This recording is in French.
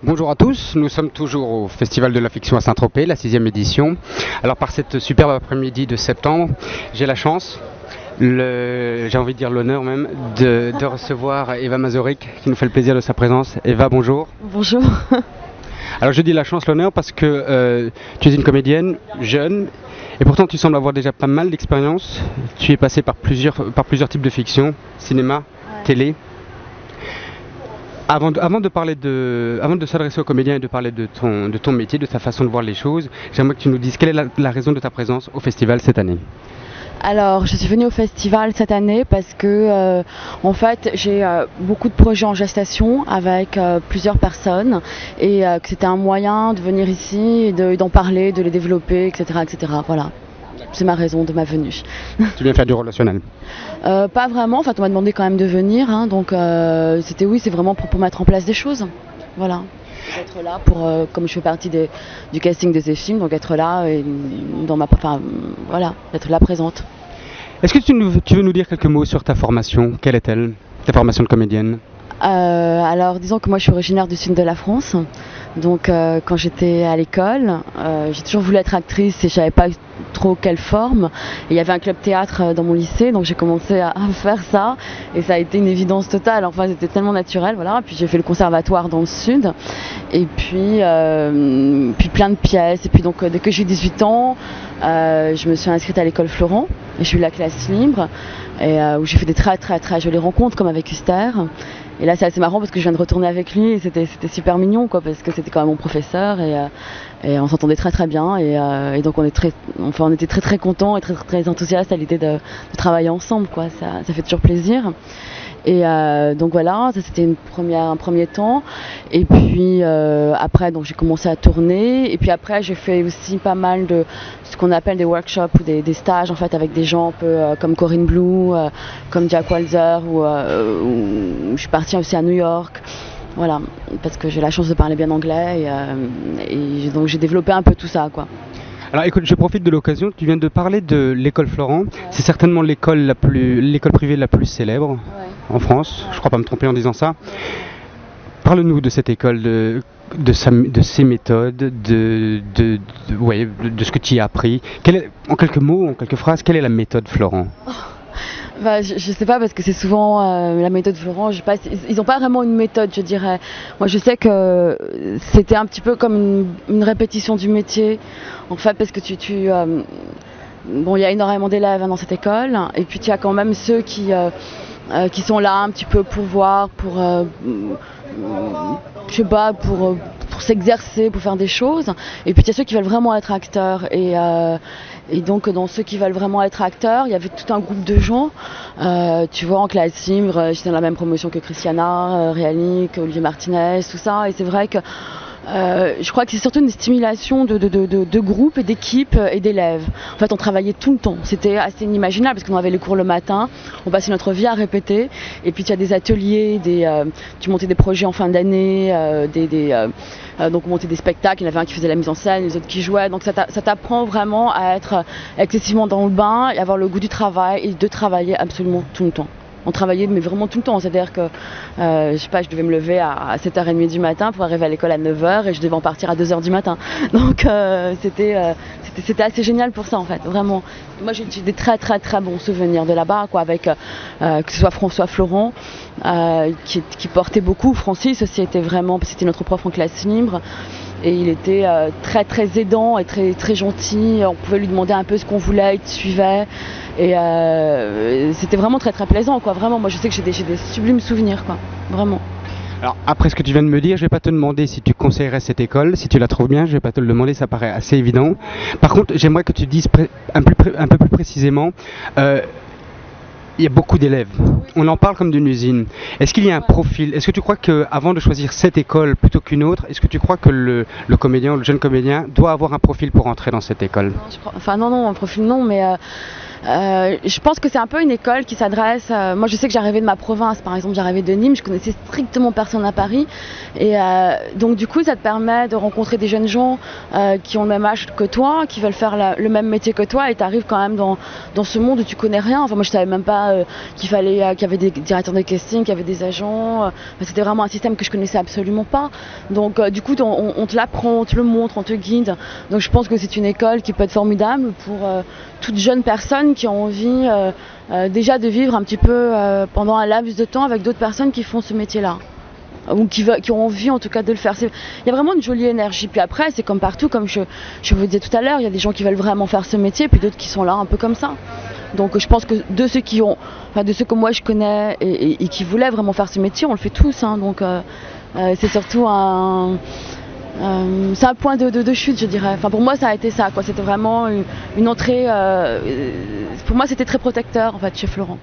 Bonjour à tous, nous sommes toujours au Festival de la Fiction à Saint-Tropez, la 6e édition. Alors par cette superbe après-midi de septembre, j'ai la chance, j'ai envie de dire l'honneur même, de recevoir Eva Mazurek qui nous fait le plaisir de sa présence. Eva, bonjour. Bonjour. Alors je dis la chance, l'honneur parce que tu es une comédienne jeune et pourtant tu sembles avoir déjà pas mal d'expérience. Tu es passée par plusieurs types de fiction, cinéma, télé. Avant de s'adresser aux comédiens et de parler de ton métier, de ta façon de voir les choses, j'aimerais que tu nous dises quelle est la raison de ta présence au festival cette année. Alors, je suis venue au festival cette année parce que, en fait, j'ai beaucoup de projets en gestation avec plusieurs personnes et que c'était un moyen de venir ici, et d'en parler, de les développer, etc., etc. Voilà. C'est ma raison de ma venue. Tu viens faire du relationnel? Pas vraiment, en fait, on m'a demandé quand même de venir, hein, donc c'est vraiment pour mettre en place des choses. Voilà. Être là comme je fais partie du casting de ces films, donc être là et voilà, être là présente. Est-ce que tu veux nous dire quelques mots sur ta formation? Quelle est-elle? Ta formation de comédienne? Alors disons que moi je suis originaire du sud de la France, donc quand j'étais à l'école, j'ai toujours voulu être actrice et je savais pas trop quelle forme. Et il y avait un club théâtre dans mon lycée, donc j'ai commencé à faire ça et ça a été une évidence totale. Enfin c'était tellement naturel, voilà. Puis j'ai fait le conservatoire dans le sud et puis plein de pièces. Et puis donc dès que j'ai eu 18 ans, je me suis inscrite à l'école Florent et j'ai eu la classe libre et où j'ai fait des très très très jolies rencontres comme avec Huster. Et là c'est assez marrant parce que je viens de retourner avec lui et c'était super mignon quoi, parce que c'était quand même mon professeur et on s'entendait très très bien et donc on était très très contents et très très enthousiastes à l'idée de travailler ensemble quoi, ça fait toujours plaisir. Et donc voilà, ça c'était un premier temps. Et puis après, donc j'ai commencé à tourner. Et puis après, j'ai fait aussi pas mal de ce qu'on appelle des workshops ou des stages en fait avec des gens un peu comme Corinne Blue, comme Jack Walzer, ou je suis partie aussi à New York. Voilà, parce que j'ai la chance de parler bien anglais et donc j'ai développé un peu tout ça quoi. Alors écoute, je profite de l'occasion, tu viens de parler de l'école Florent, ouais. C'est certainement l'école privée la plus célèbre en France, je crois pas me tromper en disant ça. Ouais. Parle-nous de cette école, de ses méthodes, de ce que tu y as appris. En quelques mots, en quelques phrases, quelle est la méthode Florent? Je sais pas parce que c'est souvent la méthode Florent, ils n'ont pas vraiment une méthode je dirais. Moi je sais que c'était un petit peu comme une répétition du métier en fait parce que bon il y a énormément d'élèves dans cette école et puis il y a quand même ceux qui sont là un petit peu pour voir, je sais pas, pour s'exercer, pour faire des choses. Et puis il y a ceux qui veulent vraiment être acteurs. Et donc dans ceux qui veulent vraiment être acteurs, il y avait tout un groupe de gens. Tu vois, en classe libre, j'étais dans la même promotion que Christiana, Réanique, Olivier Martinez, tout ça. Et c'est vrai que je crois que c'est surtout une stimulation de groupe et d'équipe et d'élèves. En fait, on travaillait tout le temps. C'était assez inimaginable parce qu'on avait les cours le matin, on passait notre vie à répéter. Et puis, il y a des ateliers, tu montais des projets en fin d'année, donc on montait des spectacles. Il y en avait un qui faisait la mise en scène, les autres qui jouaient. Donc, ça t'apprend vraiment à être excessivement dans le bain et avoir le goût du travail et de travailler absolument tout le temps. On travaillait mais vraiment tout le temps, c'est-à-dire que je sais pas, je devais me lever à 7h30 du matin pour arriver à l'école à 9h et je devais en partir à 2h du matin. Donc c'était assez génial pour ça en fait, vraiment. Moi j'ai des très très très bons souvenirs de là-bas quoi, avec que ce soit François Florent qui portait beaucoup, Francis aussi c'était notre prof en classe libre. Et il était très très aidant et très très gentil. On pouvait lui demander un peu ce qu'on voulait, il te suivait. Et c'était vraiment très très plaisant quoi. Vraiment, moi je sais que j'ai des sublimes souvenirs quoi. Vraiment. Alors après ce que tu viens de me dire, je vais pas te demander si tu conseillerais cette école, si tu la trouves bien, je vais pas te le demander, ça paraît assez évident. Par contre, j'aimerais que tu dises un peu plus précisément. Il y a beaucoup d'élèves. On en parle comme d'une usine. Est-ce qu'il y a un profil? Est-ce que tu crois qu'avant de choisir cette école plutôt qu'une autre, est-ce que tu crois que le comédien ou le jeune comédien doit avoir un profil pour entrer dans cette école? Non, un profil non, mais je pense que c'est un peu une école qui s'adresse. Moi, je sais que j'arrivais de ma province, par exemple, j'arrivais de Nîmes, je connaissais strictement personne à Paris, et donc du coup, ça te permet de rencontrer des jeunes gens qui ont le même âge que toi, qui veulent faire le même métier que toi, et tu arrives quand même dans ce monde où tu connais rien. Enfin, moi, je savais même pas pas qu'il y avait des directeurs de casting, qu'il y avait des agents. C'était vraiment un système que je connaissais absolument pas. Donc du coup, on te l'apprend, on te le montre, on te guide. Donc je pense que c'est une école qui peut être formidable pour toute jeune personne qui a envie déjà de vivre un petit peu pendant un laps de temps avec d'autres personnes qui font ce métier-là. Ou qui ont envie en tout cas de le faire. Il y a vraiment une jolie énergie. Puis après, c'est comme partout, comme je vous disais tout à l'heure, il y a des gens qui veulent vraiment faire ce métier, puis d'autres qui sont là un peu comme ça. Donc je pense que de ceux que moi je connais et qui voulaient vraiment faire ce métier, on le fait tous. Hein. Donc c'est surtout c'est un point de chute, je dirais. Enfin, pour moi, ça a été ça, quoi. C'était vraiment une entrée. Pour moi, c'était très protecteur, en fait, chez Florent.